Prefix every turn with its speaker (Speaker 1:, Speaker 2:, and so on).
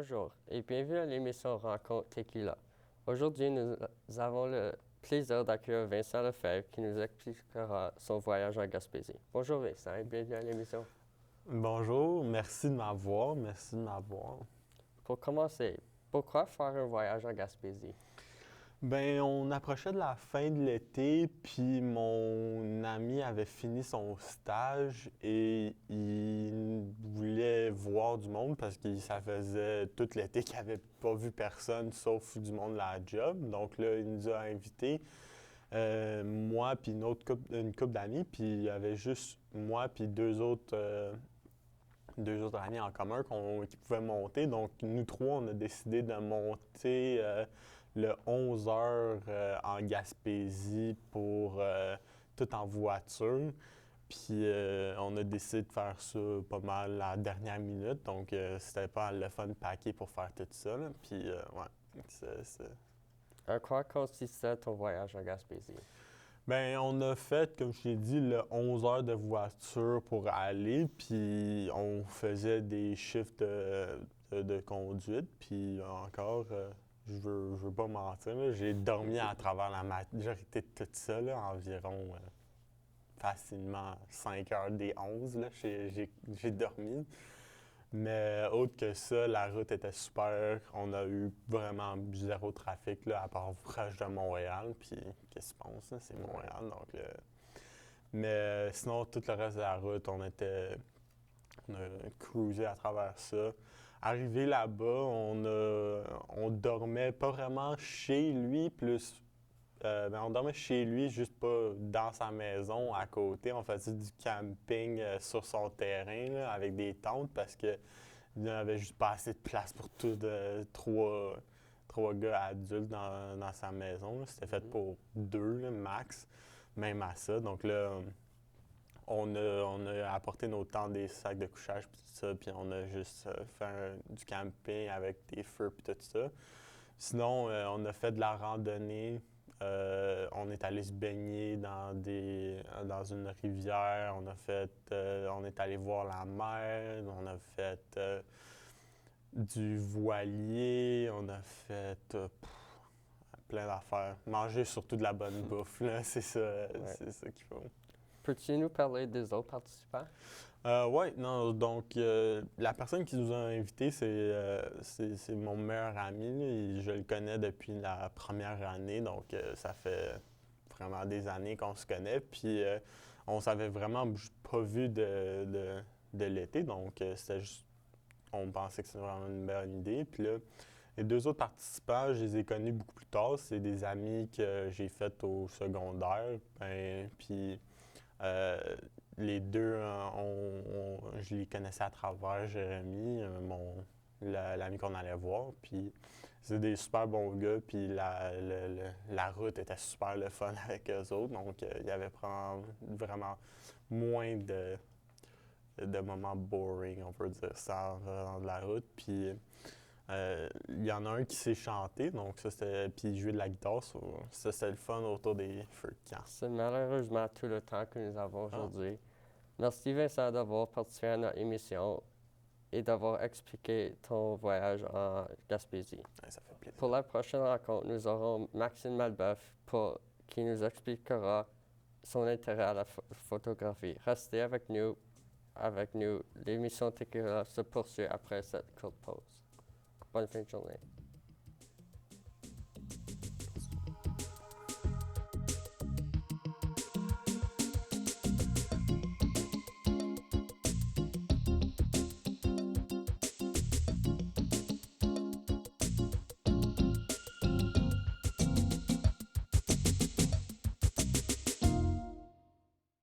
Speaker 1: Bonjour et bienvenue à l'émission Rencontre Tequila. Aujourd'hui, nous avons le plaisir d'accueillir Vincent Lefebvre qui nous expliquera son voyage en Gaspésie. Bonjour Vincent et bienvenue à l'émission.
Speaker 2: Bonjour, merci de m'avoir.
Speaker 1: Pour commencer, pourquoi faire un voyage en Gaspésie?
Speaker 2: Ben, on approchait de la fin de l'été, puis mon ami avait fini son stage et il voulait voir du monde parce que ça faisait tout l'été qu'il n'avait pas vu personne sauf du monde de la job. Donc là, il nous a invités, moi puis une couple d'amis, puis il y avait juste moi puis deux autres amis en commun qui pouvaient monter. Donc, nous trois, on a décidé de monter le 11 heures en Gaspésie pour tout en voiture. Puis, on a décidé de faire ça pas mal à la dernière minute. Donc, c'était pas le fun paquet pour faire tout ça. Là. Puis, ouais, c'est...
Speaker 1: En quoi consistait ton voyage en Gaspésie?
Speaker 2: Ben, on a fait, comme je t'ai dit, le 11 heures de voiture pour aller, puis on faisait des shifts de conduite, puis encore, je veux pas mentir, là, j'ai dormi à travers la majorité de tout ça, là, environ facilement 5 heures des 11, là, j'ai dormi. Mais autre que ça, la route était super. On a eu vraiment zéro trafic là, à part proche de Montréal. Puis, qu'est-ce que tu penses? Là? C'est Montréal. Donc, mais sinon, tout le reste de la route, on a cruisé à travers ça. Arrivé là-bas, on dormait pas vraiment chez lui, on dormait chez lui, juste pas dans sa maison à côté. On faisait du camping sur son terrain là, avec des tentes parce que il n'y avait juste pas assez de place pour trois gars adultes dans sa maison. Là. C'était fait pour deux là, max, même à ça. Donc là, on a apporté nos tentes, des sacs de couchage puis tout ça, puis on a juste fait du camping avec des feux puis tout ça. Sinon, on a fait de la randonnée. On est allé se baigner dans une rivière. On est allé voir la mer. On a fait du voilier. On a fait plein d'affaires. Manger surtout de la bonne bouffe, là. C'est ça, c'est ça qu'il faut.
Speaker 1: Peux-tu nous parler des autres participants?
Speaker 2: Oui, non, donc la personne qui nous a invités, c'est mon meilleur ami. Là, et je le connais depuis la première année, donc ça fait vraiment des années qu'on se connaît. Puis on s'avait vraiment pas vu de l'été, donc c'était juste, on pensait que c'était vraiment une bonne idée. Puis là, les deux autres participants, je les ai connus beaucoup plus tard. C'est des amis que j'ai faits au secondaire. Puis les deux, je les connaissais à travers Jérémy, l'ami qu'on allait voir. Puis c'est des super bons gars, puis la route était super le fun avec eux autres. Donc il y avait vraiment moins de moments boring, on peut dire ça, de la route. Puis il y en a un qui s'est chanté, donc ça c'était. Puis il jouait de la guitare, ça c'était le fun autour des feux de camp.
Speaker 1: C'est malheureusement tout le temps que nous avons aujourd'hui. Merci Vincent d'avoir participé à notre émission et d'avoir expliqué ton voyage en Gaspésie.
Speaker 2: Ouais, ça fait plaisir.
Speaker 1: Pour la prochaine rencontre, nous aurons Maxime Malbeuf qui nous expliquera son intérêt à la photographie. Restez avec nous. L'émission Tequila se poursuit après cette courte pause. Bonne fin de journée.